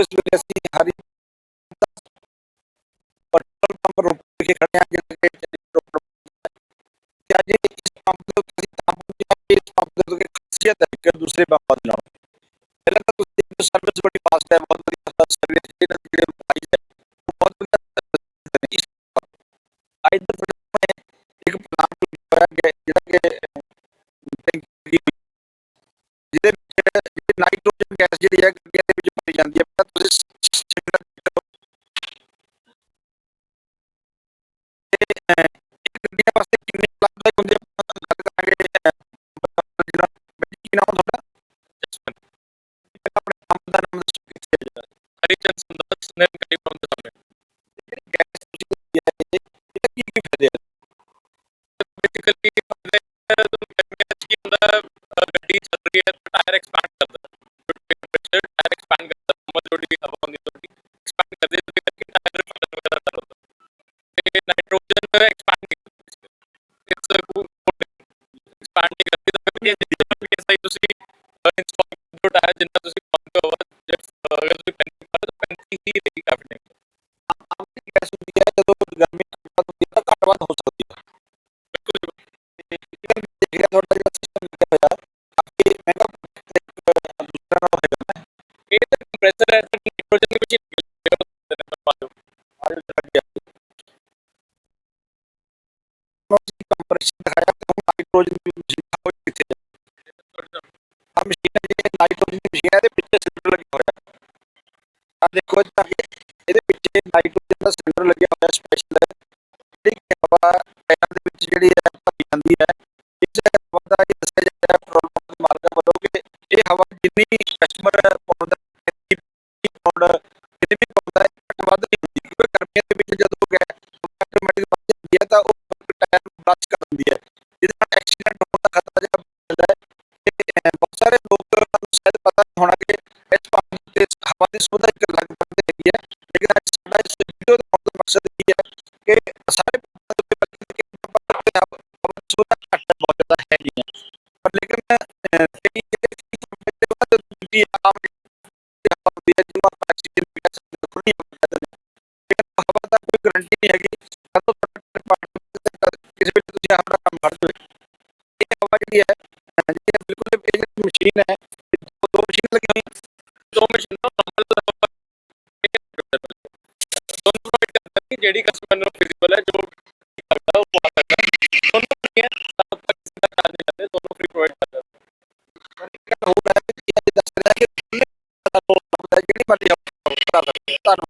इस वेले असीं हरी पेट्रोल पंप रोक के खड़े हैं जिहड़ा कि रोपड़ ते अज इस पंप दे उत्ते असीं तां पहुंचे हां कि इस पंप दे उत्ते खासियत है कि दूसरे पंपां दे नालों पहलां तां तुसीं देखो सर्विस बड़ी फास्ट है, बहुत वधिया सर्विस इन्हां दी जिहड़ी प्राइस है वो बहुत वधिया दिंदे ने। इस अज दे समय एक प्लांट होया कि जिहड़ा कि ਜਿਹਦੇ ਵਿੱਚ ਜਿਹੜੀ ਨਾਈਟ੍ਰੋਜਨ ਗੈਸ ਜਿਹੜੀ ਹੈ ਗੱਡੀਆਂ ਦੇ ਵਿੱਚ ਭਰੀ ਜਾਂਦੀ ਹੈ ਪਹਿਲਾਂ ਤੁਸੀਂ ਇੱਕ ਗੱਡੀਆਂ ਵਾਸਤੇ ਕਿੰਨੇ ਲਾਭਦਾਇਕ ਹੁੰਦੇ ਆਪਾਂ ਗੱਲ ਕਰਾਂਗੇ ਜਿਹੜਾ ਕੀ ਨਾਮ ਤੁਹਾਡਾ ਆਪਣੇ ਪੰਪ ਦਾ ਨਾਮ ਦੱਸੋ ਕਿੱਥੇ ਹੈ ਹਰੀਚੰਦ ਸੁੰਦਰ ਸੁਨੇਨ ਕਰੀ ਪੰਪ ਦਾ ਨਾਮ ਜਿਹੜੀ ਗੈਸ ਤੁਸੀਂ ਦਿੱਤੀ ਹੈ ਇਹਦਾ ਕੀ ਫਾਇਦੇ ਹੈ ਬੇਸਿਕਲੀ ਗਰਮੀਆਂ ਚ ਕੀ ਹੁੰਦਾ ਗੱਡੀ ਚੱਲ ਰਹੀ ਹੈ टायर एक्सपैंड करता है टायर एक्सपैंड करता है थोड़ी हवा होती थोड़ी एक्सपैंड कर देती है करके टायर फटन वगैरह कर होता है ये नाइट्रोजन एक्सपैंड नहीं करती इट्स एक्सपैंड नहीं करती तो ये सही ਤੁਸੀਂ इंस्टॉल जो टायर जितना ਤੁਸੀਂ पाते हो जब अगर ਤੁਸੀਂ पैंती पाते तो पैंती ही रहेगी काफी टाइम आम की गैस होती है ਜਦੋਂ गर्मी होती है तो घट ਵੱਧ हो सकती है बिल्कुल देखिए थोड़ा ਜਿਹਾ सिस्टम ਲੱਗਿਆ ਹੋਇਆ काफी महंगा दूसरा नाम है ये तो कंप्रेसर है नाइट्रोजन की मशीन कंप्रेशन दिखाया तो नाइट्रोजन की मशीन मशीन है नाइट्रोजन की मशीन है पिछले सिलेंडर लगे हुए आ देखो ये पिछले नाइट्रोजन का सिलेंडर लगे हुआ स्पेशल हवा टायरां दे विच जिहड़ी है भरी जाती है इस हवा का ये दस्सिया जा रहा है पेट्रोल पंप के मालकां वल्लों कि ये हवा जिन्नी कस्टमर पाउंदा पाउंड जिन्नी भी पाउंदा है घट वध नहीं होंदी क्योंकि गर्मियों के विच जदों ऑटोमैटिक वध जाती है तो टायर ब्रश कर दिंदी है जिहदे नाल एक्सीडेंट होने का खतरा जिहड़ा बन जाता है बहुत सारे लोग शायद पता नहीं होना कि इस पंप ते हवा की सुविधा एक अलग बनती हैगी है लेकिन अज साडा इस वीडियो का मकसद ये है कि सारे पंपां दे उत्ते हवा की सुविधा घट बहुत ज़्यादा हैगी है पर लेकिन कई आम हवा का कोई गारंटी नहीं हैगी किसी भी तुसीं अपना काम कर दो ये हवा जी है बिल्कुल मशीन है दो मशीन लगी हुई दो मशीन ਜਿਹੜੀ ਕਸਟਮਰ ਨੂੰ ਫਿਜ਼ੀਬਲ ਹੈ ਜੋ ਕਰਦਾ ਉਹ ਪਾ ਸਕਦਾ ਦੋਨੋਂ ਫ੍ਰੀ ਹੈ ਤਾਂ ਕਿਸੇ ਦਾ ਚਾਰਜ ਨਹੀਂ ਕਰਦੇ ਦੋਨੋਂ ਫ੍ਰੀ ਪ੍ਰੋਵਾਈਡ ਕਰਦਾ ਹੋ ਰਿਹਾ ਕਿ ਦੱਸ ਰਿਹਾ ਕਿ ਜਿਹੜੀ ਮਰਜ਼ੀ ਕਰ ਸਕਦੇ ਧੰਨਵਾਦ